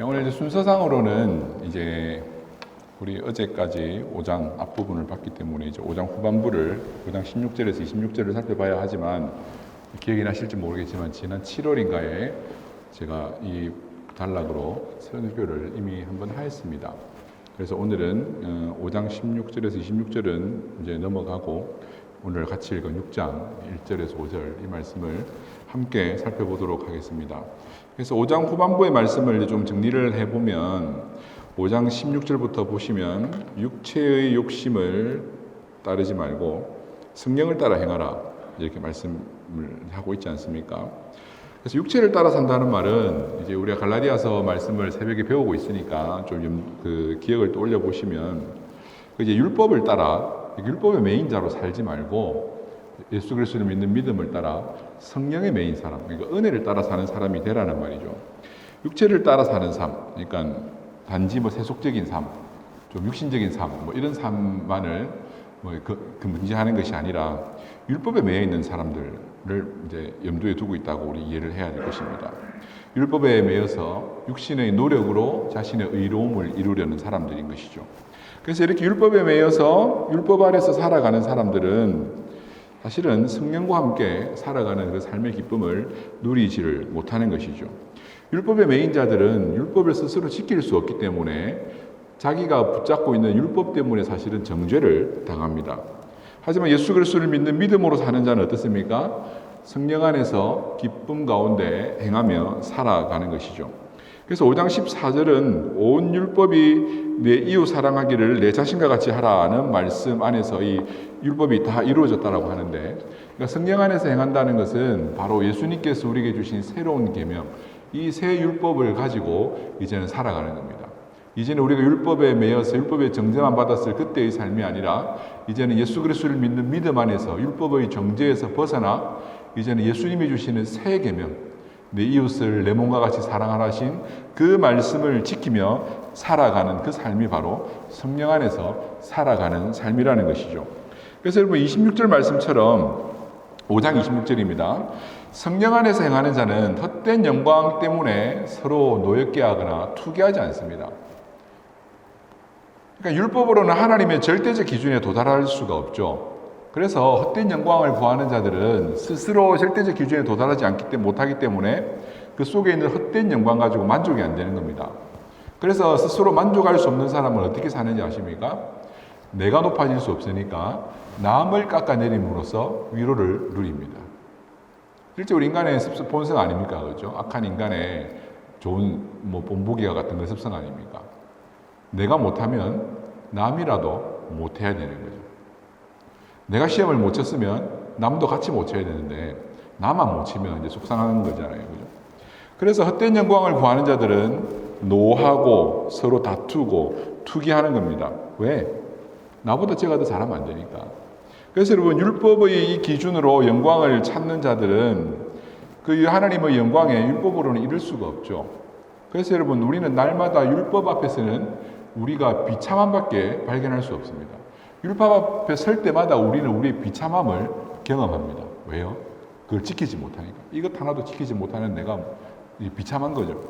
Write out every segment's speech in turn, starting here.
오늘 이제 순서상으로는 이제 우리 어제까지 5장 앞부분을 봤기 때문에 이제 5장 후반부를 5장 16절에서 26절을 살펴봐야 하지만 기억이 나실지 모르겠지만 지난 7월인가에 제가 이 단락으로 설교를 이미 한번 하였습니다. 그래서 오늘은 5장 16절에서 26절은 이제 넘어가고 오늘 같이 읽은 6장 1절에서 5절 이 말씀을 함께 살펴보도록 하겠습니다. 그래서 5장 후반부의 말씀을 좀 정리를 해보면 5장 16절부터 보시면 육체의 욕심을 따르지 말고 성령을 따라 행하라 이렇게 말씀을 하고 있지 않습니까? 그래서 육체를 따라 산다는 말은 이제 우리가 갈라디아서 말씀을 새벽에 배우고 있으니까 좀 기억을 떠올려 보시면 이제 율법을 따라 율법의 메인자로 살지 말고 예수 그리스도를 믿는 믿음을 따라 성령의 메인 사람, 그러니까 은혜를 따라 사는 사람이 되라는 말이죠. 육체를 따라 사는 삶, 그러니까 단지 세속적인 삶, 좀 육신적인 삶, 이런 삶만을 문제하는 것이 아니라 율법에 매여 있는 사람들을 이제 염두에 두고 있다고 우리 이해를 해야 될 것입니다. 율법에 매여서 육신의 노력으로 자신의 의로움을 이루려는 사람들인 것이죠. 그래서 이렇게 율법에 매여서 율법 아래서 살아가는 사람들은 사실은 성령과 함께 살아가는 그 삶의 기쁨을 누리지를 못하는 것이죠. 율법의 매인 자들은 율법을 스스로 지킬 수 없기 때문에 자기가 붙잡고 있는 율법 때문에 사실은 정죄를 당합니다. 하지만 예수 그리스도를 믿는 믿음으로 사는 자는 어떻습니까? 성령 안에서 기쁨 가운데 행하며 살아가는 것이죠. 그래서 5장 14절은 온 율법이 내 이웃 사랑하기를 내 자신과 같이 하라는 말씀 안에서 이 율법이 다 이루어졌다라고 하는데, 그러니까 성령 안에서 행한다는 것은 바로 예수님께서 우리에게 주신 새로운 계명, 이 새 율법을 가지고 이제는 살아가는 겁니다. 이제는 우리가 율법에 매여서 율법의 정죄만 받았을 그때의 삶이 아니라 이제는 예수 그리스도를 믿는 믿음 안에서 율법의 정죄에서 벗어나 이제는 예수님이 주시는 새 계명, 내 이웃을 내 몸과 같이 사랑하라신 그 말씀을 지키며 살아가는 그 삶이 바로 성령 안에서 살아가는 삶이라는 것이죠. 그래서 여러분 26절 말씀처럼 5장 26절입니다. 성령 안에서 행하는 자는 헛된 영광 때문에 서로 노엽게 하거나 투기하지 않습니다. 그러니까 율법으로는 하나님의 절대적 기준에 도달할 수가 없죠. 그래서 헛된 영광을 구하는 자들은 스스로 절대적 기준에 도달하지 못하기 때문에 그 속에 있는 헛된 영광 가지고 만족이 안 되는 겁니다. 그래서 스스로 만족할 수 없는 사람은 어떻게 사는지 아십니까? 내가 높아질 수 없으니까 남을 깎아내림으로써 위로를 누립니다. 실제 우리 인간의 본성 아닙니까? 그렇죠? 악한 인간의 좋은 본보기와 같은 그 습성 아닙니까? 내가 못하면 남이라도 못해야 되는 거죠. 내가 시험을 못 쳤으면 남도 같이 못 쳐야 되는데 나만 못 치면 이제 속상한 거잖아요. 그죠? 그래서 헛된 영광을 구하는 자들은 노하고 서로 다투고 투기하는 겁니다. 왜? 나보다 제가 더 잘하면 안 되니까. 그래서 여러분 율법의 이 기준으로 영광을 찾는 자들은 그 하나님의 영광에 율법으로는 이룰 수가 없죠. 그래서 여러분 우리는 날마다 율법 앞에서는 우리가 비참함밖에 발견할 수 없습니다. 율법 앞에 설 때마다 우리는 우리의 비참함을 경험합니다. 왜요? 그걸 지키지 못하니까. 이것 하나도 지키지 못하는 내가 비참한 거죠.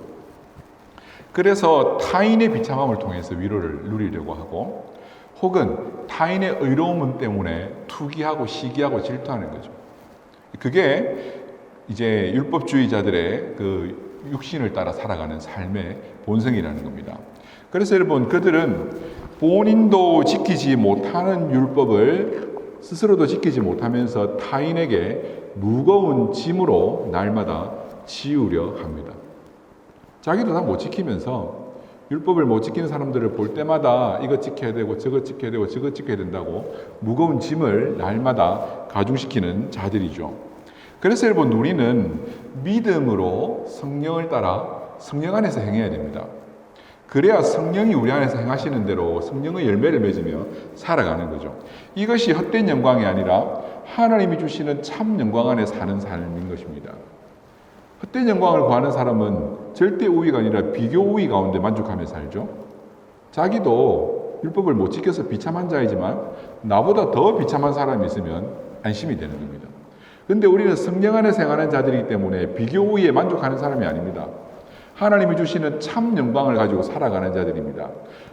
그래서 타인의 비참함을 통해서 위로를 누리려고 하고 혹은 타인의 의로움 때문에 투기하고 시기하고 질투하는 거죠. 그게 이제 율법주의자들의 그 육신을 따라 살아가는 삶의 본성이라는 겁니다. 그래서 여러분 그들은 본인도 지키지 못하는 율법을 스스로도 지키지 못하면서 타인에게 무거운 짐으로 날마다 지우려 합니다. 자기도 다 못 지키면서 율법을 못 지키는 사람들을 볼 때마다 이거 지켜야 되고 저거 지켜야 되고 저거 지켜야 된다고 무거운 짐을 날마다 가중시키는 자들이죠. 그래서 여러분 우리는 믿음으로 성령을 따라 성령 안에서 행해야 됩니다. 그래야 성령이 우리 안에서 행하시는 대로 성령의 열매를 맺으며 살아가는 거죠. 이것이 헛된 영광이 아니라 하나님이 주시는 참 영광 안에 사는 삶인 것입니다. 헛된 영광을 구하는 사람은 절대 우위가 아니라 비교 우위 가운데 만족하며 살죠. 자기도 율법을 못 지켜서 비참한 자이지만 나보다 더 비참한 사람이 있으면 안심이 되는 겁니다. 그런데 우리는 성령 안에 생활하는 자들이기 때문에 비교 우위에 만족하는 사람이 아닙니다. 하나님이 주시는 참 영광을 가지고 살아가는 자들입니다.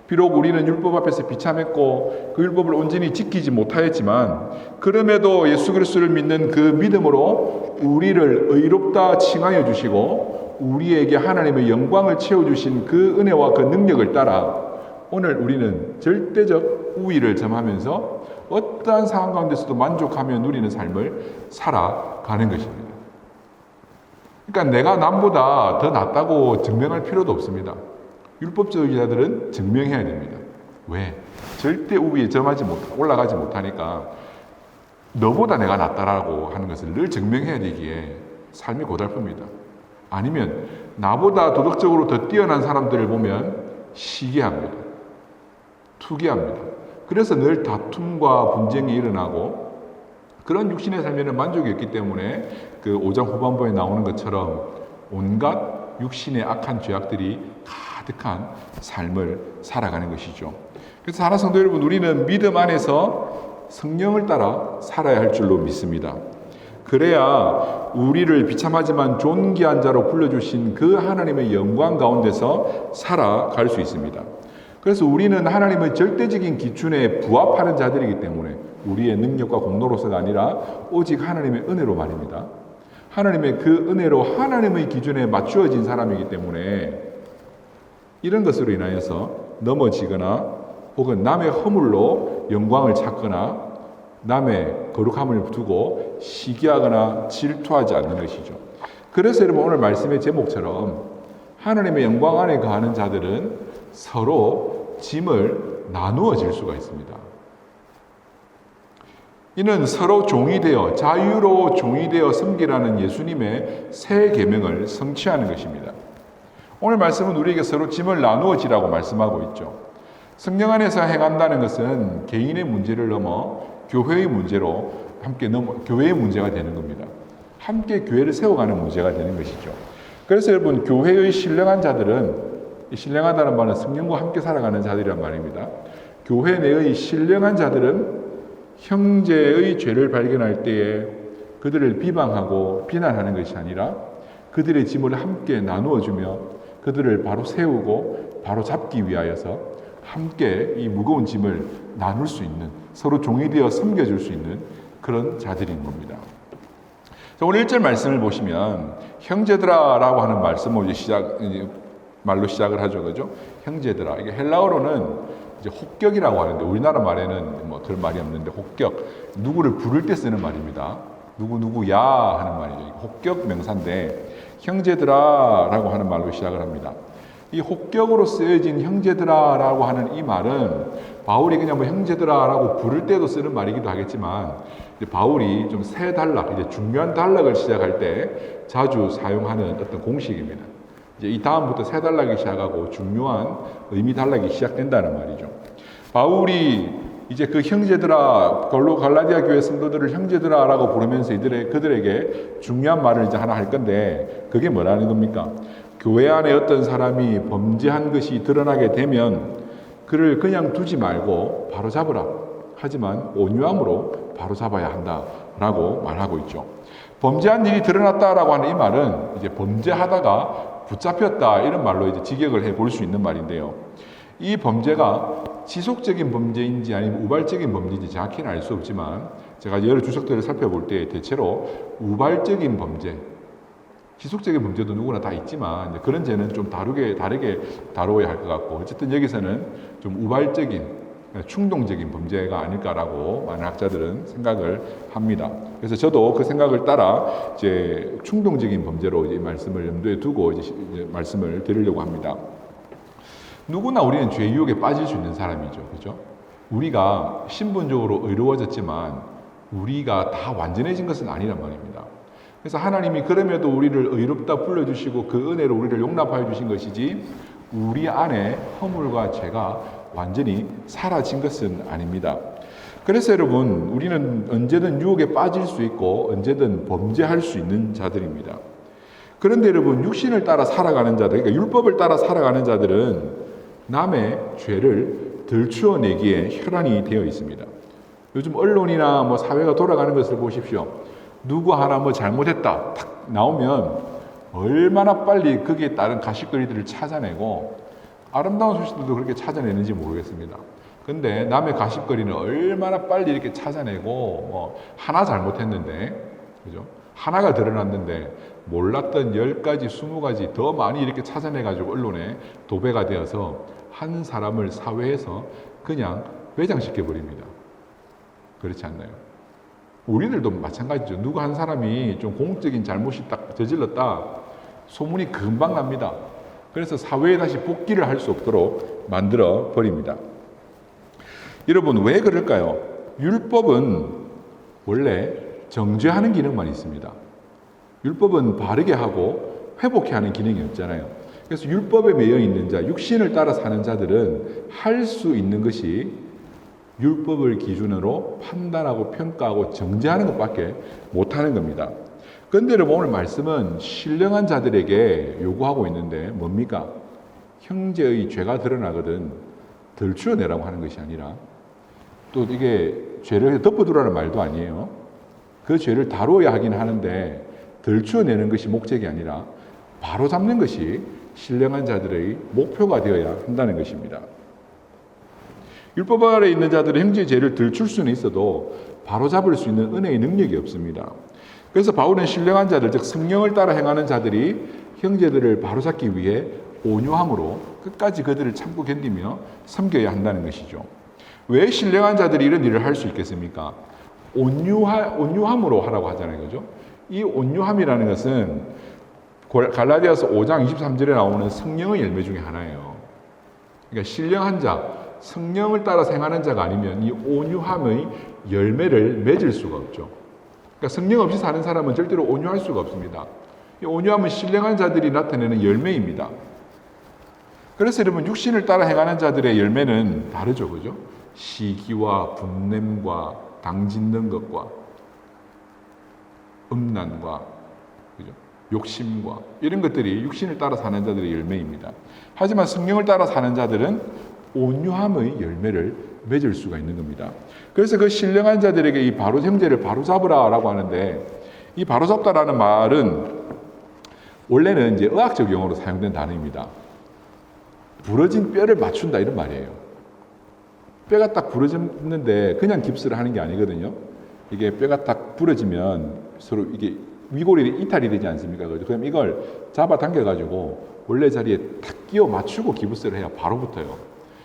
비록 우리는 율법 앞에서 비참했고 그 율법을 온전히 지키지 못하였지만 그럼에도 예수 그리스도를 믿는 그 믿음으로 우리를 의롭다 칭하여 주시고 우리에게 하나님의 영광을 채워주신 그 은혜와 그 능력을 따라 오늘 우리는 절대적 우위를 점하면서 어떠한 상황 가운데서도 만족하며 누리는 삶을 살아가는 것입니다. 그러니까 내가 남보다 더 낫다고 증명할 필요도 없습니다. 율법주의자들은 증명해야 됩니다. 왜? 절대 우위에 올라가지 못하니까 너보다 내가 낫다라고 하는 것을 늘 증명해야 되기에 삶이 고달픕니다. 아니면 나보다 도덕적으로 더 뛰어난 사람들을 보면 시기합니다. 투기합니다. 그래서 늘 다툼과 분쟁이 일어나고 그런 육신의 삶에는 만족이 없기 때문에 그 5장 후반부에 나오는 것처럼 온갖 육신의 악한 죄악들이 가득한 삶을 살아가는 것이죠. 그래서 사랑하는 성도 여러분, 우리는 믿음 안에서 성령을 따라 살아야 할 줄로 믿습니다. 그래야 우리를 비참하지만 존귀한 자로 불러주신 그 하나님의 영광 가운데서 살아갈 수 있습니다. 그래서 우리는 하나님의 절대적인 기준에 부합하는 자들이기 때문에 우리의 능력과 공로로서가 아니라 오직 하나님의 은혜로 말입니다. 하나님의 그 은혜로 하나님의 기준에 맞추어진 사람이기 때문에 이런 것으로 인하여서 넘어지거나 혹은 남의 허물로 영광을 찾거나 남의 거룩함을 두고 시기하거나 질투하지 않는 것이죠. 그래서 여러분 오늘 말씀의 제목처럼 하나님의 영광 안에 거하는 자들은 서로 짐을 나누어 질 수가 있습니다. 이는 서로 종이 되어 자유로 종이 되어 섬기라는 예수님의 새 계명을 성취하는 것입니다. 오늘 말씀은 우리에게 서로 짐을 나누어 지라고 말씀하고 있죠. 성령 안에서 행한다는 것은 개인의 문제를 넘어 교회의 문제로 교회의 문제가 되는 겁니다. 함께 교회를 세워가는 문제가 되는 것이죠. 그래서 여러분 교회의 신령한 자들은 신령하다는 말은 성령과 함께 살아가는 자들이란 말입니다. 교회 내의 신령한 자들은 형제의 죄를 발견할 때에 그들을 비방하고 비난하는 것이 아니라 그들의 짐을 함께 나누어주며 그들을 바로 세우고 바로 잡기 위하여서 함께 이 무거운 짐을 나눌 수 있는, 서로 종이 되어 섬겨줄 수 있는 그런 자들인 겁니다. 자, 오늘 1절 말씀을 보시면 형제들아라고 하는 말씀으로 말로 시작을 하죠. 그죠? 형제들아. 이게 헬라어로는 이제 혹격이라고 하는데 우리나라 말에는 뭐 그런 말이 없는데 혹격. 누구를 부를 때 쓰는 말입니다. 누구야 하는 말이죠. 혹격 명사인데 형제들아라고 하는 말로 시작을 합니다. 이 혹격으로 쓰여진 형제들아라고 하는 이 말은 바울이 그냥 뭐 형제들아라고 부를 때도 쓰는 말이기도 하겠지만 바울이 좀 새 단락, 이제 중요한 단락을 시작할 때 자주 사용하는 어떤 공식입니다. 이제 이 다음부터 새 단락이 시작하고 중요한 의미 단락이 시작된다는 말이죠. 바울이 이제 그 형제들아, 갈라디아 교회 성도들을 형제들아라고 부르면서 그들에게 중요한 말을 이제 하나 할 건데 그게 뭐라는 겁니까? 교회 안에 어떤 사람이 범죄한 것이 드러나게 되면 그를 그냥 두지 말고 바로 잡으라. 하지만 온유함으로 바로 잡아야 한다라고 말하고 있죠. 범죄한 일이 드러났다라고 하는 이 말은 이제 범죄하다가 붙잡혔다 이런 말로 이제 직역을 해 볼 수 있는 말인데요. 이 범죄가 지속적인 범죄인지 아니면 우발적인 범죄인지 정확히는 알 수 없지만 제가 여러 주석들을 살펴볼 때 대체로 우발적인 범죄, 지속적인 범죄도 누구나 다 있지만 그런 죄는 좀 다르게 다루어야 할 것 같고 어쨌든 여기서는 좀 우발적인 충동적인 범죄가 아닐까라고 많은 학자들은 생각을 합니다. 그래서 저도 그 생각을 따라 이제 충동적인 범죄로 이 말씀을 염두에 두고 이제 말씀을 드리려고 합니다. 누구나 우리는 죄 유혹에 빠질 수 있는 사람이죠. 그렇죠? 우리가 신분적으로 의로워졌지만 우리가 다 완전해진 것은 아니란 말입니다. 그래서 하나님이 그럼에도 우리를 의롭다 불러주시고 그 은혜로 우리를 용납하여 주신 것이지 우리 안에 허물과 죄가 완전히 사라진 것은 아닙니다. 그래서 여러분 우리는 언제든 유혹에 빠질 수 있고 언제든 범죄할 수 있는 자들입니다. 그런데 여러분 육신을 따라 살아가는 자들, 그러니까 율법을 따라 살아가는 자들은 남의 죄를 들추어내기에 혈안이 되어 있습니다. 요즘 언론이나 뭐 사회가 돌아가는 것을 보십시오. 누구 하나 뭐 잘못했다 탁 나오면 얼마나 빨리 거기에 따른 가십거리들을 찾아내고 아름다운 소식들도 그렇게 찾아내는지 모르겠습니다. 근데 남의 가십거리는 얼마나 빨리 이렇게 찾아내고 하나 잘못했는데, 그죠? 하나가 드러났는데 몰랐던 10가지, 20가지 더 많이 이렇게 찾아내가지고 언론에 도배가 되어서 한 사람을 사회에서 그냥 매장시켜 버립니다. 그렇지 않나요? 우리들도 마찬가지죠. 누구 한 사람이 좀 공적인 잘못이 딱 저질렀다, 소문이 금방 납니다. 그래서 사회에 다시 복귀를 할 수 없도록 만들어 버립니다. 여러분, 왜 그럴까요? 율법은 원래 정죄하는 기능만 있습니다. 율법은 바르게 하고 회복해 하는 기능이 없잖아요. 그래서 율법에 매여 있는 자, 육신을 따라 사는 자들은 할 수 있는 것이 율법을 기준으로 판단하고 평가하고 정죄하는 것밖에 못하는 겁니다. 그런데 여러분, 오늘 말씀은 신령한 자들에게 요구하고 있는데 뭡니까? 형제의 죄가 드러나거든 덜추어내라고 하는 것이 아니라, 또 이게 죄를 덮어두라는 말도 아니에요. 그 죄를 다루어야 하긴 하는데 덜추어내는 것이 목적이 아니라 바로잡는 것이 신령한 자들의 목표가 되어야 한다는 것입니다. 율법 아래 있는 자들은 형제의 죄를 덜출 수는 있어도 바로잡을 수 있는 은혜의 능력이 없습니다. 그래서 바울은 신령한 자들, 즉 성령을 따라 행하는 자들이 형제들을 바로잡기 위해 온유함으로 끝까지 그들을 참고 견디며 섬겨야 한다는 것이죠. 왜 신령한 자들이 이런 일을 할 수 있겠습니까? 온유함으로 하라고 하잖아요. 그죠? 이 온유함이라는 것은 갈라디아서 5장 23절에 나오는 성령의 열매 중에 하나예요. 그러니까 신령한 자, 성령을 따라 행하는 자가 아니면 이 온유함의 열매를 맺을 수가 없죠. 그러니까 성령 없이 사는 사람은 절대로 온유할 수가 없습니다. 이 온유함은 신령한 자들이 나타내는 열매입니다. 그래서 여러분, 육신을 따라 행하는 자들의 열매는 다르죠. 그죠? 시기와 분냄과 당짓는 것과 음란과, 그죠? 욕심과 이런 것들이 육신을 따라 사는 자들의 열매입니다. 하지만 성령을 따라 사는 자들은 온유함의 열매를 맺을 수가 있는 겁니다. 그래서 그 신령한 자들에게 이 바로 형제를 바로잡으라라고 하는데, 이 바로잡다라는 말은 원래는 이제 의학적 용어로 사용된 단어입니다. 부러진 뼈를 맞춘다 이런 말이에요. 뼈가 딱 부러졌는데 그냥 깁스를 하는 게 아니거든요. 이게 뼈가 딱 부러지면 서로 이게 위골이 이탈이 되지 않습니까? 그럼 이걸 잡아 당겨가지고 원래 자리에 탁 끼워 맞추고 기부스를 해야 바로 붙어요.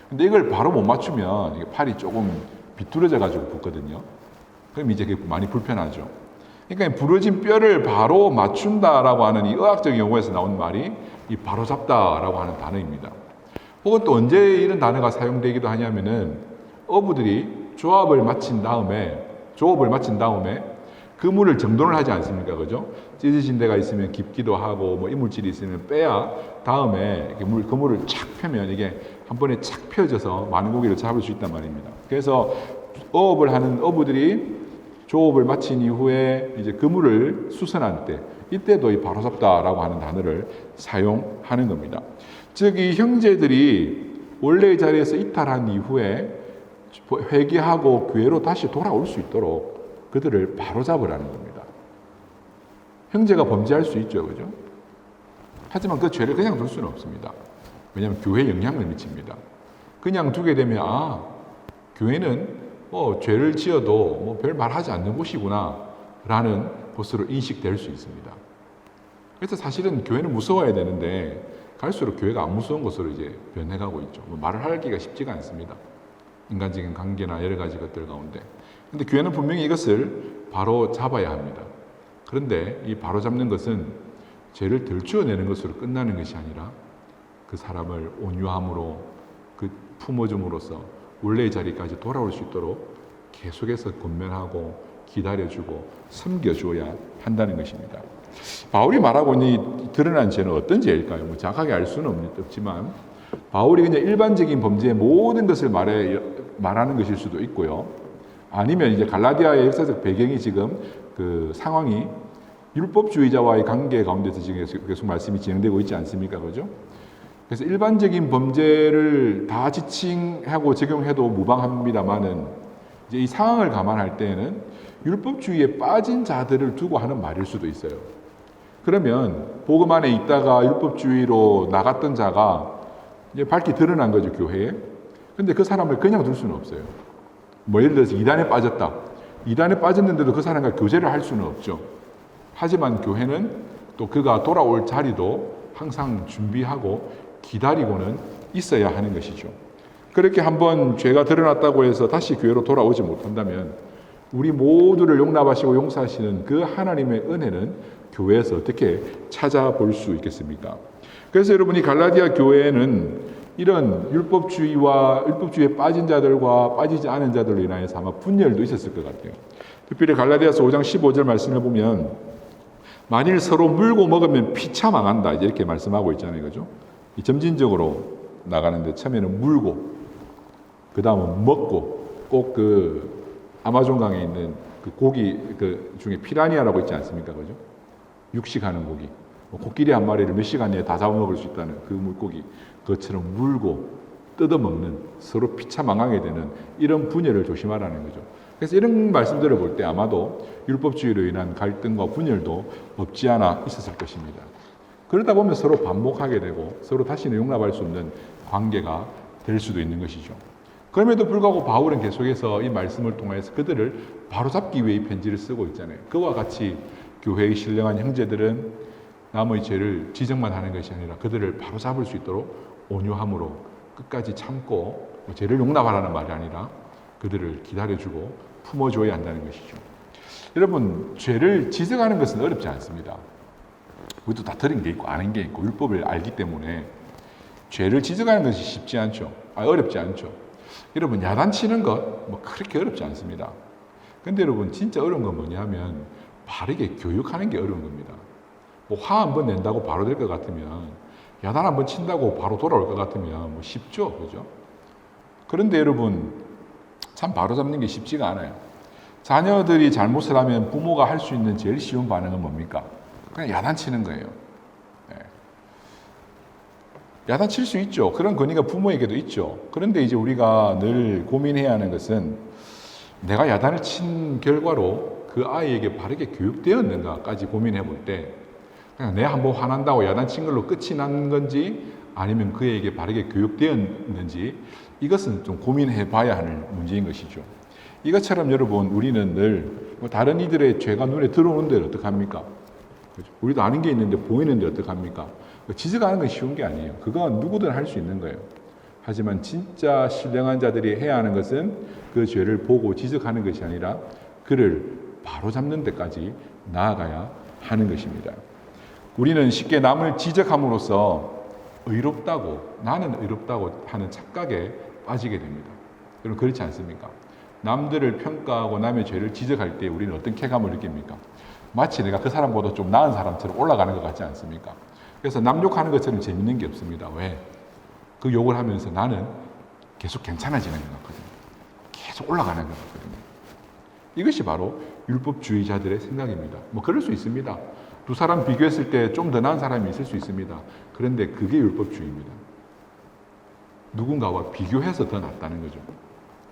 근데 이걸 바로 못 맞추면 이게 팔이 조금 비뚤어져가지고 붙거든요. 그럼 이제 그게 많이 불편하죠. 그러니까 부러진 뼈를 바로 맞춘다라고 하는 이 의학적 용어에서 나온 말이 이 바로 잡다라고 하는 단어입니다. 혹은 또 언제 이런 단어가 사용되기도 하냐면은 어부들이 조업을 마친 다음에 그물을 정돈을 하지 않습니까? 그죠? 찢어진 데가 있으면 깊기도 하고 뭐 이물질이 있으면 빼야 다음에 그물을 착 펴면 이게 한 번에 착 펴져서 많은 고기를 잡을 수 있단 말입니다. 그래서 어업을 하는 어부들이 조업을 마친 이후에 이제 그물을 수선할 때, 이때도 이 바로잡다라고 하는 단어를 사용하는 겁니다. 즉, 이 형제들이 원래의 자리에서 이탈한 이후에 회개하고 교회로 다시 돌아올 수 있도록 그들을 바로잡으라는 겁니다. 형제가 범죄할 수 있죠, 그죠? 하지만 그 죄를 그냥 둘 수는 없습니다. 왜냐하면 교회에 영향을 미칩니다. 그냥 두게 되면 교회는 죄를 지어도 별 말하지 않는 곳이구나 라는 곳으로 인식될 수 있습니다. 그래서 사실은 교회는 무서워야 되는데 갈수록 교회가 안 무서운 곳으로 이제 변해가고 있죠. 말을 하기가 쉽지가 않습니다. 인간적인 관계나 여러 가지 것들 가운데. 근데 교회는 분명히 이것을 바로 잡아야 합니다. 그런데 이 바로 잡는 것은 죄를 덜추어내는 것으로 끝나는 것이 아니라 그 사람을 온유함으로 그 품어줌으로써 원래의 자리까지 돌아올 수 있도록 계속해서 권면하고 기다려주고 섬겨줘야 한다는 것입니다. 바울이 말하고 있는 드러난 죄는 어떤 죄일까요? 정확하게 알 수는 없지만 바울이 그냥 일반적인 범죄의 모든 것을 말하는 것일 수도 있고요. 아니면 이제 갈라디아의 역사적 배경이 지금 그 상황이 율법주의자와의 관계 가운데서 지금 계속 말씀이 진행되고 있지 않습니까? 그죠? 그래서 일반적인 범죄를 다 지칭하고 적용해도 무방합니다만은 이제 이 상황을 감안할 때에는 율법주의에 빠진 자들을 두고 하는 말일 수도 있어요. 그러면 복음 안에 있다가 율법주의로 나갔던 자가 이제 밝히 드러난 거죠, 교회에. 근데 그 사람을 그냥 둘 수는 없어요. 뭐 예를 들어서 이단에 빠졌다. 이단에 빠졌는데도 그 사람과 교제를 할 수는 없죠. 하지만 교회는 또 그가 돌아올 자리도 항상 준비하고 기다리고는 있어야 하는 것이죠. 그렇게 한번 죄가 드러났다고 해서 다시 교회로 돌아오지 못한다면 우리 모두를 용납하시고 용서하시는 그 하나님의 은혜는 교회에서 어떻게 찾아볼 수 있겠습니까? 그래서 여러분이 갈라디아 교회에는 이런 율법주의에 빠진 자들과 빠지지 않은 자들로 인하여서 아마 분열도 있었을 것 같아요. 특별히 갈라디아서 5장 15절 말씀을 보면 만일 서로 물고 먹으면 피차 망한다 이렇게 말씀하고 있잖아요, 그죠? 이 점진적으로 나가는데 처음에는 물고 그 다음은 먹고 꼭 그 아마존강에 있는 그 고기 그 중에 피라니아라고 있지 않습니까, 그죠? 육식하는 고기. 코끼리 한 마리를 몇 시간 내에 다 잡아먹을 수 있다는 그 물고기. 그것처럼 물고 뜯어먹는 서로 피차망하게 되는 이런 분열을 조심하라는 거죠. 그래서 이런 말씀들을 볼 때 아마도 율법주의로 인한 갈등과 분열도 없지 않아 있었을 것입니다. 그러다 보면 서로 반복하게 되고 서로 다시는 용납할 수 없는 관계가 될 수도 있는 것이죠. 그럼에도 불구하고 바울은 계속해서 이 말씀을 통해서 그들을 바로잡기 위해 이 편지를 쓰고 있잖아요. 그와 같이 교회의 신령한 형제들은 남의 죄를 지적만 하는 것이 아니라 그들을 바로잡을 수 있도록 온유함으로 끝까지 참고 죄를 용납하라는 말이 아니라 그들을 기다려주고 품어줘야 한다는 것이죠. 여러분, 죄를 지적하는 것은 어렵지 않습니다. 우리도 다 들은 게 있고 아는 게 있고 율법을 알기 때문에 죄를 지적하는 것이 쉽지 않죠. 어렵지 않죠. 여러분, 야단치는 것 뭐 그렇게 어렵지 않습니다. 근데 여러분, 진짜 어려운 건 뭐냐면 바르게 교육하는 게 어려운 겁니다. 뭐 화 한 번 낸다고 바로 될 것 같으면, 야단 한 번 친다고 바로 돌아올 것 같으면 뭐 쉽죠, 그죠? 그런데 여러분, 참 바로 잡는 게 쉽지가 않아요. 자녀들이 잘못을 하면 부모가 할 수 있는 제일 쉬운 반응은 뭡니까? 그냥 야단 치는 거예요. 네. 야단 칠 수 있죠. 그런 권위가 부모에게도 있죠. 그런데 이제 우리가 늘 고민해야 하는 것은 내가 야단을 친 결과로 그 아이에게 바르게 교육되었는가까지 고민해 볼 때 그냥 내가 한번 화난다고 야단 친 걸로 끝이 난 건지 아니면 그에게 바르게 교육되었는지 이것은 좀 고민해 봐야 하는 문제인 것이죠. 이것처럼 여러분, 우리는 늘 다른 이들의 죄가 눈에 들어오는데 어떡합니까? 우리도 아는 게 있는데 보이는데 어떡합니까? 지적하는 건 쉬운 게 아니에요. 그건 누구든 할 수 있는 거예요. 하지만 진짜 신령한 자들이 해야 하는 것은 그 죄를 보고 지적하는 것이 아니라 그를 바로잡는 데까지 나아가야 하는 것입니다. 우리는 쉽게 남을 지적함으로써 나는 의롭다고 하는 착각에 빠지게 됩니다. 여러분, 그렇지 않습니까? 남들을 평가하고 남의 죄를 지적할 때 우리는 어떤 쾌감을 느낍니까? 마치 내가 그 사람보다 좀 나은 사람처럼 올라가는 것 같지 않습니까? 그래서 남 욕하는 것처럼 재밌는 게 없습니다. 왜? 그 욕을 하면서 나는 계속 괜찮아지는 것 같거든요. 계속 올라가는 것 같거든요. 이것이 바로 율법주의자들의 생각입니다. 뭐 그럴 수 있습니다. 두 사람 비교했을 때 좀 더 나은 사람이 있을 수 있습니다. 그런데 그게 율법주의입니다. 누군가와 비교해서 더 낫다는 거죠.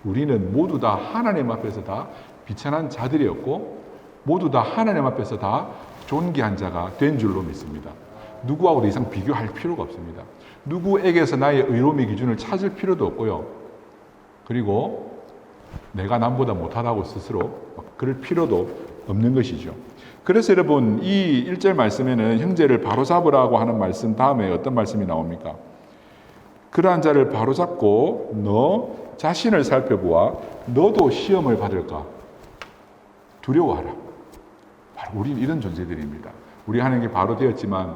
우리는 모두 다 하나님 앞에서 다 비천한 자들이었고 모두 다 하나님 앞에서 다 존귀한 자가 된 줄로 믿습니다. 누구하고 더 이상 비교할 필요가 없습니다. 누구에게서 나의 의로움의 기준을 찾을 필요도 없고요. 그리고 내가 남보다 못하다고 스스로 그럴 필요도 없는 것이죠. 그래서 여러분, 이 1절 말씀에는 형제를 바로잡으라고 하는 말씀 다음에 어떤 말씀이 나옵니까? 그러한 자를 바로잡고 너 자신을 살펴보아 너도 시험을 받을까? 두려워하라. 바로 우리는 이런 존재들입니다. 우리 하나님께 바로 되었지만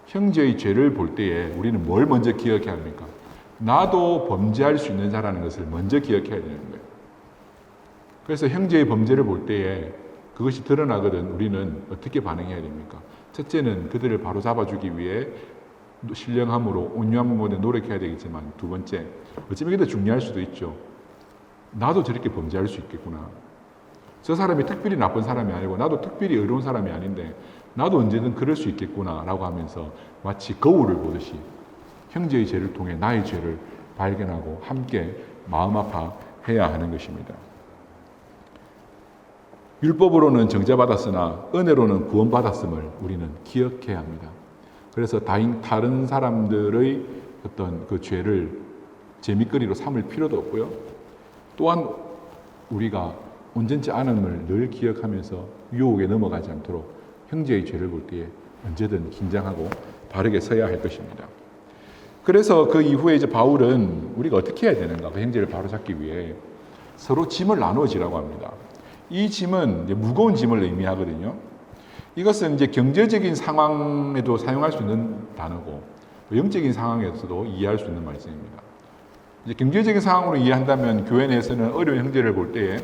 형제의 죄를 볼 때에 우리는 뭘 먼저 기억해야 합니까? 나도 범죄할 수 있는 자라는 것을 먼저 기억해야 되는 거예요. 그래서 형제의 범죄를 볼 때에 그것이 드러나거든 우리는 어떻게 반응해야 됩니까? 첫째는 그들을 바로 잡아주기 위해 신령함으로 온유한 부분에 노력해야 되겠지만 두 번째, 어쩌면 이게 더 중요할 수도 있죠. 나도 저렇게 범죄할 수 있겠구나. 저 사람이 특별히 나쁜 사람이 아니고 나도 특별히 의로운 사람이 아닌데 나도 언제든 그럴 수 있겠구나 라고 하면서 마치 거울을 보듯이 형제의 죄를 통해 나의 죄를 발견하고 함께 마음 아파해야 하는 것입니다. 율법으로는 정죄받았으나 은혜로는 구원받았음을 우리는 기억해야 합니다. 그래서 다른 사람들의 어떤 그 죄를 재미거리로 삼을 필요도 없고요. 또한 우리가 온전치 않음을 늘 기억하면서 유혹에 넘어가지 않도록 형제의 죄를 볼 때에 언제든 긴장하고 바르게 서야 할 것입니다. 그래서 그 이후에 이제 바울은 우리가 어떻게 해야 되는가, 그 형제를 바로잡기 위해 서로 짐을 나누어지라고 합니다. 이 짐은 이제 무거운 짐을 의미하거든요. 이것은 이제 경제적인 상황에도 사용할 수 있는 단어고, 영적인 상황에서도 이해할 수 있는 말씀입니다. 이제 경제적인 상황으로 이해한다면 교회 내에서는 어려운 형제를 볼 때에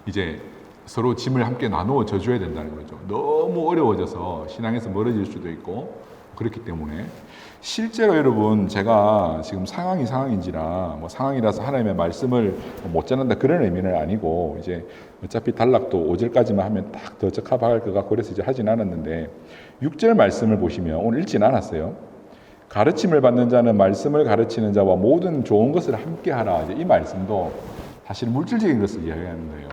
이제 서로 짐을 함께 나누어 져줘야 된다는 거죠. 너무 어려워져서 신앙에서 멀어질 수도 있고 그렇기 때문에 실제로 여러분, 제가 지금 상황인지라 뭐 상황이라서 하나님의 말씀을 못 전한다 그런 의미는 아니고, 이제 어차피 단락도 5절까지만 하면 딱 더 적합할 것 같고 그래서 이제 하진 않았는데, 6절 말씀을 보시면 오늘 읽진 않았어요. 가르침을 받는 자는 말씀을 가르치는 자와 모든 좋은 것을 함께 하라. 이제 이 말씀도 사실 물질적인 것을 이야기하는 거예요.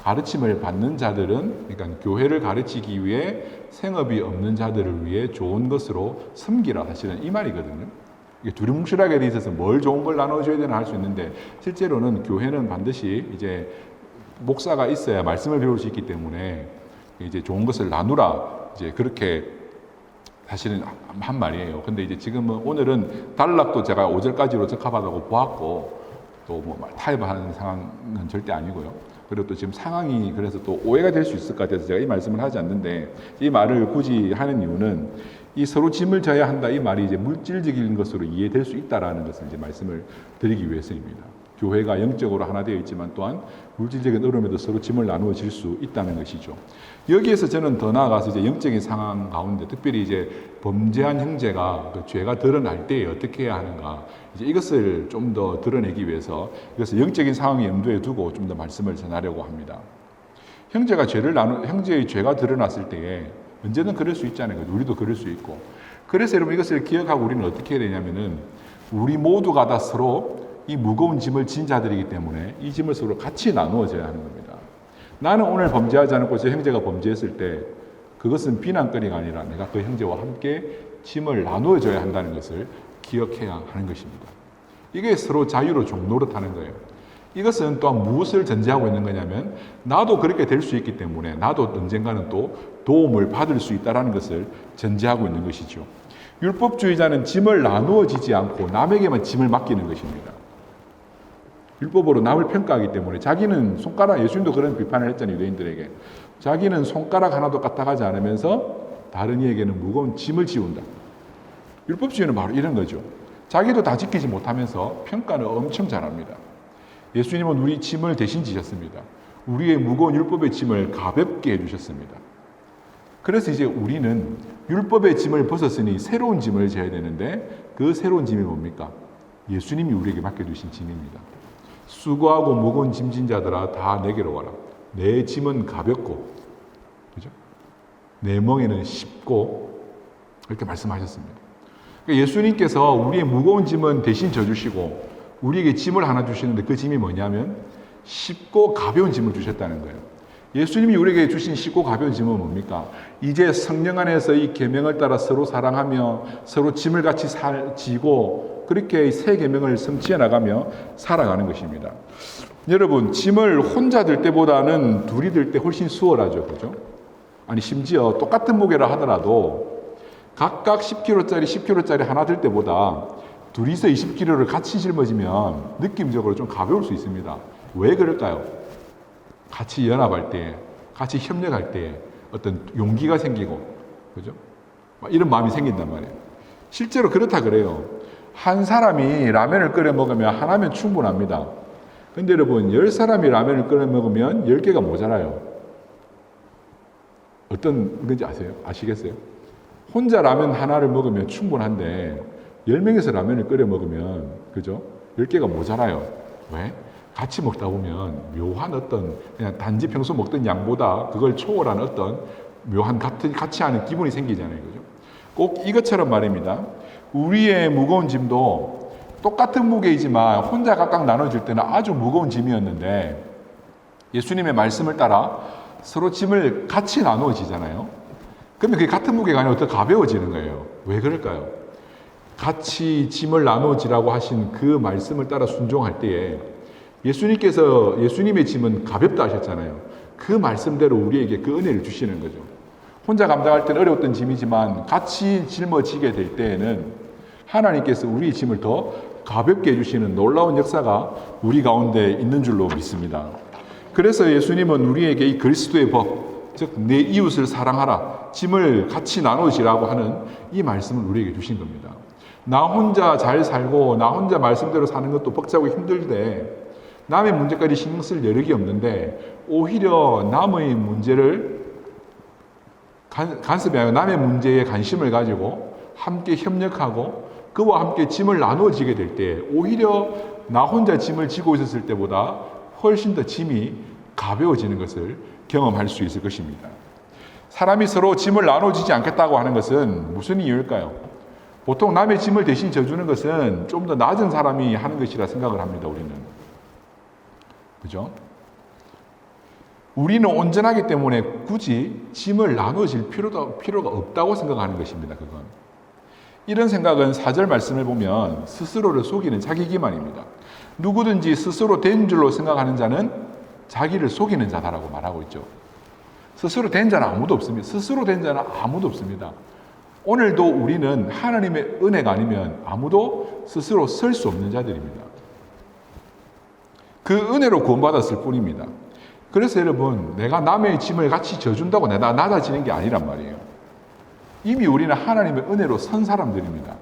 가르침을 받는 자들은, 그러니까 교회를 가르치기 위해 생업이 없는 자들을 위해 좋은 것으로 섬기라. 사실은 이 말이거든요. 이게 두루뭉실하게 돼 있어서 뭘 좋은 걸 나눠줘야 되나 할 수 있는데, 실제로는 교회는 반드시 이제 목사가 있어야 말씀을 배울 수 있기 때문에 이제 좋은 것을 나누라. 이제 그렇게 사실은 한 말이에요. 근데 이제 지금은 오늘은 단락도 제가 5절까지로 적합하다고 보았고, 또 뭐 타협하는 상황은 절대 아니고요. 그리고 또 지금 상황이 그래서 또 오해가 될 수 있을 것 같아서 제가 이 말씀을 하지 않는데, 이 말을 굳이 하는 이유는 이 서로 짐을 져야 한다, 이 말이 이제 물질적인 것으로 이해될 수 있다라는 것을 이제 말씀을 드리기 위해서입니다. 교회가 영적으로 하나 되어 있지만 또한 물질적인 어려움에도 서로 짐을 나누어 질 수 있다는 것이죠. 여기에서 저는 더 나아가서 이제 영적인 상황 가운데 특별히 이제 범죄한 형제가 그 죄가 드러날 때 어떻게 해야 하는가, 이제 이것을 좀 더 드러내기 위해서 이것을 영적인 상황에 염두에 두고 좀 더 말씀을 전하려고 합니다. 형제의 죄가 드러났을 때에 언제든 그럴 수 있잖아요. 우리도 그럴 수 있고. 그래서 여러분, 이것을 기억하고 우리는 어떻게 해야 되냐면은, 우리 모두가 다 서로 이 무거운 짐을 진 자들이기 때문에 이 짐을 서로 같이 나누어져야 하는 겁니다. 나는 오늘 범죄하지 않고 제 형제가 범죄했을 때 그것은 비난거리가 아니라 내가 그 형제와 함께 짐을 나누어져야 한다는 것을 기억해야 하는 것입니다. 이게 서로 자유로 종노릇하는 거예요. 이것은 또한 무엇을 전제하고 있는 거냐면, 나도 그렇게 될 수 있기 때문에 나도 언젠가는 또 도움을 받을 수 있다는 것을 전제하고 있는 것이죠. 율법주의자는 짐을 나누어지지 않고 남에게만 짐을 맡기는 것입니다. 율법으로 남을 평가하기 때문에 자기는 손가락, 예수님도 그런 비판을 했잖아요. 유대인들에게. 자기는 손가락 하나도 까딱하지 않으면서 다른 이에게는 무거운 짐을 지운다. 율법주의는 바로 이런 거죠. 자기도 다 지키지 못하면서 평가는 엄청 잘합니다. 예수님은 우리 짐을 대신 지셨습니다. 우리의 무거운 율법의 짐을 가볍게 해주셨습니다. 그래서 이제 우리는 율법의 짐을 벗었으니 새로운 짐을 져야 되는데, 그 새로운 짐이 뭡니까? 예수님이 우리에게 맡겨주신 짐입니다. 수고하고 무거운 짐진 자들아 다 내게로 와라. 내 짐은 가볍고, 그죠? 내 멍에는 쉽고, 이렇게 말씀하셨습니다. 그러니까 예수님께서 우리의 무거운 짐은 대신 져주시고 우리에게 짐을 하나 주시는데, 그 짐이 뭐냐면 쉽고 가벼운 짐을 주셨다는 거예요. 예수님이 우리에게 주신 쉽고 가벼운 짐은 뭡니까? 이제 성령 안에서 이 계명을 따라 서로 사랑하며 서로 짐을 같이 지고 그렇게 새 계명을 성취해 나가며 살아가는 것입니다. 여러분, 짐을 혼자 들 때보다는 둘이 들 때 훨씬 수월하죠. 그죠? 아니, 심지어 똑같은 무게라 하더라도 각각 10kg짜리 10kg짜리 하나 들 때보다 둘이서 20kg를 같이 짊어지면 느낌적으로 좀 가벼울 수 있습니다. 왜 그럴까요? 같이 연합할 때, 같이 협력할 때 어떤 용기가 생기고, 그죠? 이런 마음이 생긴단 말이에요. 실제로 그렇다 그래요. 한 사람이 라면을 끓여 먹으면 하나면 충분합니다. 근데 여러분, 10사람이 라면을 끓여 먹으면 10개가 모자라요. 어떤 건지 아세요? 아시겠어요? 혼자 라면 하나를 먹으면 충분한데 10명에서 라면을 끓여 먹으면, 그죠? 10개가 모자라요. 왜? 같이 먹다 보면 묘한 어떤, 그냥 단지 평소 먹던 양보다 그걸 초월한 어떤 묘한 같이 하는 기분이 생기잖아요. 그죠? 꼭 이것처럼 말입니다. 우리의 무거운 짐도 똑같은 무게이지만 혼자 각각 나눠질 때는 아주 무거운 짐이었는데, 예수님의 말씀을 따라 서로 짐을 같이 나누어지잖아요. 그러면 그게 같은 무게가 아니라 더 가벼워지는 거예요. 왜 그럴까요? 같이 짐을 나누지라고 하신 그 말씀을 따라 순종할 때에 예수님께서 예수님의 짐은 가볍다 하셨잖아요. 그 말씀대로 우리에게 그 은혜를 주시는 거죠. 혼자 감당할 때는 어려웠던 짐이지만 같이 짊어지게 될 때에는 하나님께서 우리의 짐을 더 가볍게 해주시는 놀라운 역사가 우리 가운데 있는 줄로 믿습니다. 그래서 예수님은 우리에게 이 그리스도의 법, 즉 내 이웃을 사랑하라, 짐을 같이 나누시라고 하는 이 말씀을 우리에게 주신 겁니다. 나 혼자 잘 살고 나 혼자 말씀대로 사는 것도 벅차고 힘들대 남의 문제까지 신경 쓸 여력이 없는데 오히려 남의 문제를 간섭이 아니라 남의 문제에 관심을 가지고 함께 협력하고 그와 함께 짐을 나누어지게 될 때 오히려 나 혼자 짐을 지고 있었을 때보다 훨씬 더 짐이 가벼워지는 것을 경험할 수 있을 것입니다. 사람이 서로 짐을 나눠지지 않겠다고 하는 것은 무슨 이유일까요? 보통 남의 짐을 대신 져주는 것은 좀 더 낮은 사람이 하는 것이라 생각을 합니다. 우리는. 그죠? 우리는 온전하기 때문에 굳이 짐을 나눠질 필요가 없다고 생각하는 것입니다. 그건. 이런 생각은 4절 말씀을 보면 스스로를 속이는 자기 기만입니다. 누구든지 스스로 된 줄로 생각하는 자는 자기를 속이는 자다라고 말하고 있죠. 스스로 된 자는 아무도 없습니다. 스스로 된 자는 아무도 없습니다. 오늘도 우리는 하나님의 은혜가 아니면 아무도 스스로 설 수 없는 자들입니다. 그 은혜로 구원받았을 뿐입니다. 그래서 여러분, 내가 남의 짐을 같이 져준다고 내가 낮아지는 게 아니란 말이에요. 이미 우리는 하나님의 은혜로 선 사람들입니다.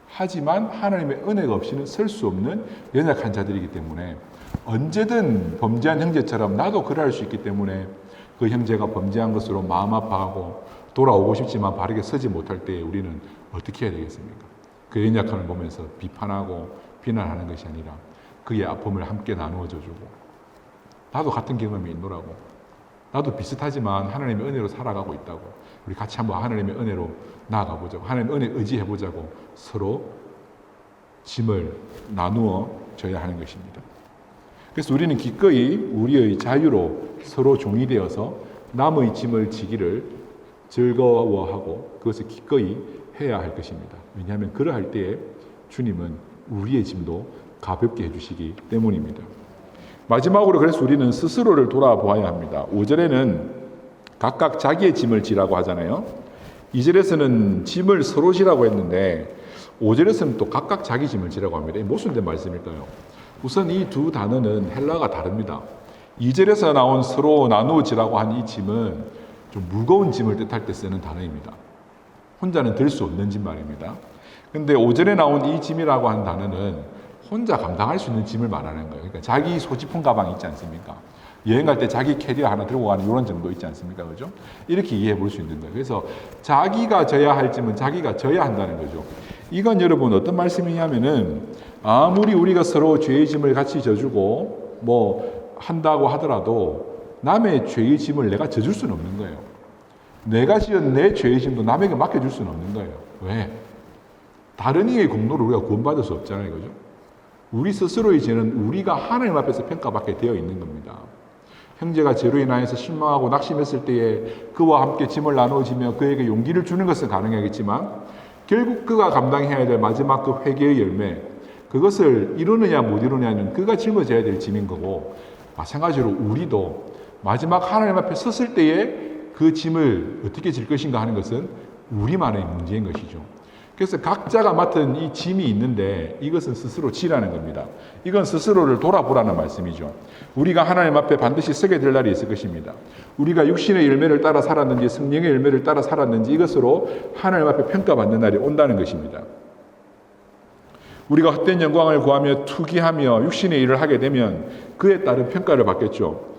하지만 하나님의 은혜가 없이는 설 수 없는 연약한 자들이기 때문에 언제든 범죄한 형제처럼 나도 그럴 수 있기 때문에 그 형제가 범죄한 것으로 마음 아파하고 돌아오고 싶지만 바르게 서지 못할 때 우리는 어떻게 해야 되겠습니까? 그 연약함을 보면서 비판하고 비난하는 것이 아니라 그의 아픔을 함께 나누어줘 주고 나도 같은 경험이 있노라고 나도 비슷하지만 하나님의 은혜로 살아가고 있다고 우리 같이 한번 하나님의 은혜로 나아가 보자고 하나님의 은혜 의지해 보자고 서로 짐을 나누어 줘야 하는 것입니다. 그래서 우리는 기꺼이 우리의 자유로 서로 종이 되어서 남의 짐을 지기를 즐거워하고 그것을 기꺼이 해야 할 것입니다. 왜냐하면 그러할 때에 주님은 우리의 짐도 가볍게 해주시기 때문입니다. 마지막으로 그래서 우리는 스스로를 돌아보아야 합니다. 5절에는 각각 자기의 짐을 지라고 하잖아요. 2절에서는 짐을 서로 지라고 했는데 5절에서는 또 각각 자기 짐을 지라고 합니다. 이 무슨 말씀일까요? 우선 이 두 단어는 헬라어가 다릅니다. 2절에서 나온 서로 나누어지라고 한 이 짐은 좀 무거운 짐을 뜻할 때 쓰는 단어입니다. 혼자는 들 수 없는 짐 말입니다. 근데 5절에 나온 이 짐이라고 한 단어는 혼자 감당할 수 있는 짐을 말하는 거예요. 그러니까 자기 소지품 가방 있지 않습니까? 여행 갈 때 자기 캐리어 하나 들고 가는 이런 정도 있지 않습니까? 그죠? 이렇게 이해해 볼 수 있는 거예요. 그래서 자기가 져야 할 짐은 자기가 져야 한다는 거죠. 이건 여러분 어떤 말씀이냐면은 아무리 우리가 서로 죄의 짐을 같이 져주고 뭐 한다고 하더라도 남의 죄의 짐을 내가 져줄 수는 없는 거예요. 내가 지은 내 죄의 짐도 남에게 맡겨줄 수는 없는 거예요. 왜? 다른 이의 공로를 우리가 구원받을 수 없잖아요. 그죠? 우리 스스로의 죄는 우리가 하나님 앞에서 평가받게 되어 있는 겁니다. 형제가 죄로 인하여서 실망하고 낙심했을 때에 그와 함께 짐을 나누어지며 그에게 용기를 주는 것은 가능하겠지만 결국 그가 감당해야 될 마지막 그 회개의 열매 그것을 이루느냐 못 이루느냐는 그가 짊어져야 될 짐인 거고 마찬가지로 우리도 마지막 하나님 앞에 섰을 때에 그 짐을 어떻게 질 것인가 하는 것은 우리만의 문제인 것이죠. 그래서 각자가 맡은 이 짐이 있는데 이것은 스스로 지라는 겁니다. 이건 스스로를 돌아보라는 말씀이죠. 우리가 하나님 앞에 반드시 서게 될 날이 있을 것입니다. 우리가 육신의 열매를 따라 살았는지 성령의 열매를 따라 살았는지 이것으로 하나님 앞에 평가받는 날이 온다는 것입니다. 우리가 헛된 영광을 구하며 투기하며 육신의 일을 하게 되면 그에 따른 평가를 받겠죠.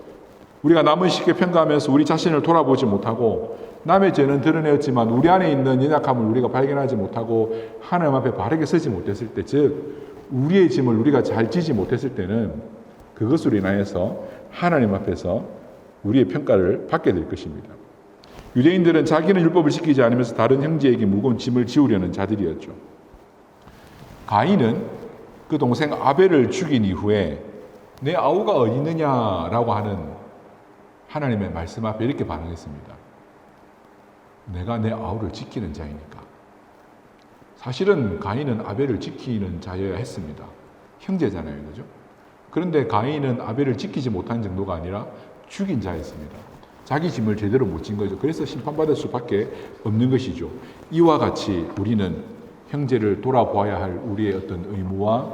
우리가 남을 쉽게 평가하면서 우리 자신을 돌아보지 못하고 남의 죄는 드러내었지만 우리 안에 있는 연약함을 우리가 발견하지 못하고 하나님 앞에 바르게 서지 못했을 때, 즉 우리의 짐을 우리가 잘 지지 못했을 때는 그것으로 인하여서 하나님 앞에서 우리의 평가를 받게 될 것입니다. 유대인들은 자기는 율법을 지키지 않으면서 다른 형제에게 무거운 짐을 지우려는 자들이었죠. 가인은 그 동생 아벨을 죽인 이후에 내 아우가 어디 있느냐라고 하는 하나님의 말씀 앞에 이렇게 반응했습니다. 내가 내 아우를 지키는 자이니까. 사실은 가인은 아벨을 지키는 자여야 했습니다. 형제잖아요, 그죠? 그런데 가인은 아벨을 지키지 못한 정도가 아니라 죽인 자였습니다. 자기 짐을 제대로 못 진 거죠. 그래서 심판받을 수밖에 없는 것이죠. 이와 같이 우리는 형제를 돌아보아야 할 우리의 어떤 의무와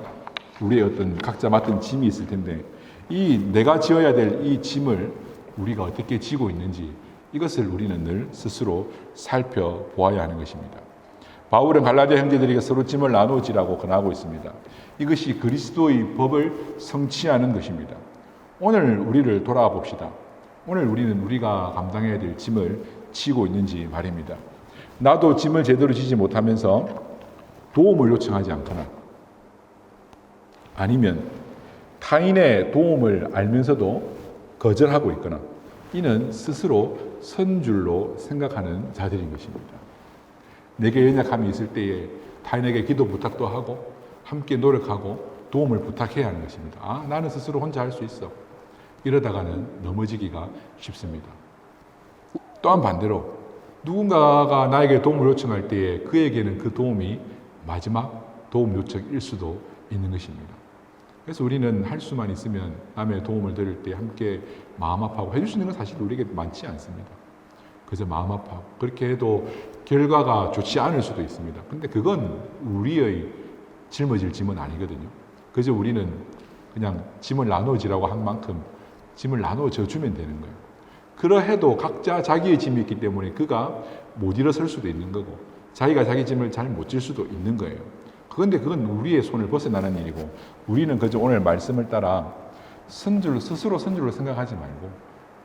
우리의 어떤 각자 맡은 짐이 있을 텐데, 이 내가 지어야 될 이 짐을 우리가 어떻게 지고 있는지, 이것을 우리는 늘 스스로 살펴보아야 하는 것입니다. 바울은 갈라디아 형제들에게 서로 짐을 나누지라고 권하고 있습니다. 이것이 그리스도의 법을 성취하는 것입니다. 오늘 우리를 돌아봅시다. 오늘 우리는 우리가 감당해야 될 짐을 지고 있는지 말입니다. 나도 짐을 제대로 지지 못하면서 도움을 요청하지 않거나, 아니면 타인의 도움을 알면서도 거절하고 있거나, 이는 스스로 선줄로 생각하는 자들인 것입니다. 내게 연약함이 있을 때에 타인에게 기도 부탁도 하고 함께 노력하고 도움을 부탁해야 하는 것입니다. 나는 스스로 혼자 할 수 있어. 이러다가는 넘어지기가 쉽습니다. 또한 반대로 누군가가 나에게 도움을 요청할 때에 그에게는 그 도움이 마지막 도움 요청일 수도 있는 것입니다. 그래서 우리는 할 수만 있으면 남의 도움을 드릴 때 함께 마음 아파하고, 해줄 수 있는 건 사실 우리에게 많지 않습니다. 그저 마음 아파하고, 그렇게 해도 결과가 좋지 않을 수도 있습니다. 근데 그건 우리의 짊어질 짐은 아니거든요. 그저 우리는 그냥 짐을 나눠지라고 한 만큼 짐을 나눠져 주면 되는 거예요. 그러해도 각자 자기의 짐이 있기 때문에 그가 못 일어설 수도 있는 거고, 자기가 자기 짐을 잘 못 질 수도 있는 거예요. 그런데 그건 우리의 손을 벗어나는 일이고, 우리는 그저 오늘 말씀을 따라 스스로 선줄로 생각하지 말고,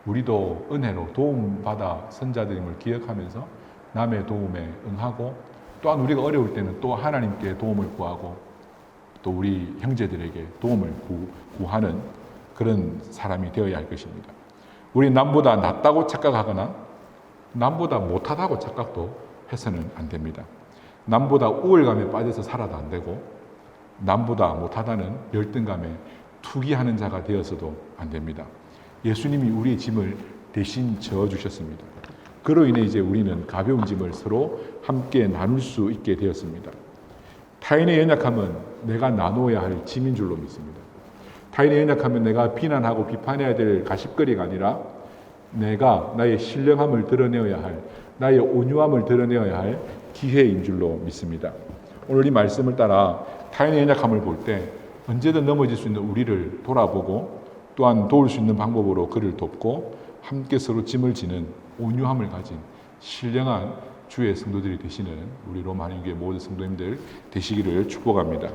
우리도 은혜로 도움받아 선자들임을 기억하면서 남의 도움에 응하고, 또한 우리가 어려울 때는 또 하나님께 도움을 구하고, 또 우리 형제들에게 도움을 구하는 그런 사람이 되어야 할 것입니다. 우리 남보다 낫다고 착각하거나 남보다 못하다고 착각도 해서는 안 됩니다. 남보다 우월감에 빠져서 살아도 안 되고, 남보다 못하다는 열등감에 투기하는 자가 되어서도 안 됩니다. 예수님이 우리의 짐을 대신 져주셨습니다. 그로 인해 이제 우리는 가벼운 짐을 서로 함께 나눌 수 있게 되었습니다. 타인의 연약함은 내가 나누어야 할 짐인 줄로 믿습니다. 타인의 연약함은 내가 비난하고 비판해야 될 가십거리가 아니라 내가 나의 신령함을 드러내어야 할, 나의 온유함을 드러내어야 할 기회인 줄로 믿습니다. 오늘 이 말씀을 따라 타인의 연약함을 볼 때 언제든 넘어질 수 있는 우리를 돌아보고, 또한 도울 수 있는 방법으로 그를 돕고 함께 서로 짐을 지는 온유함을 가진 신령한 주의 성도들이 되시는 우리 로마 한인교회 모든 성도님들 되시기를 축복합니다.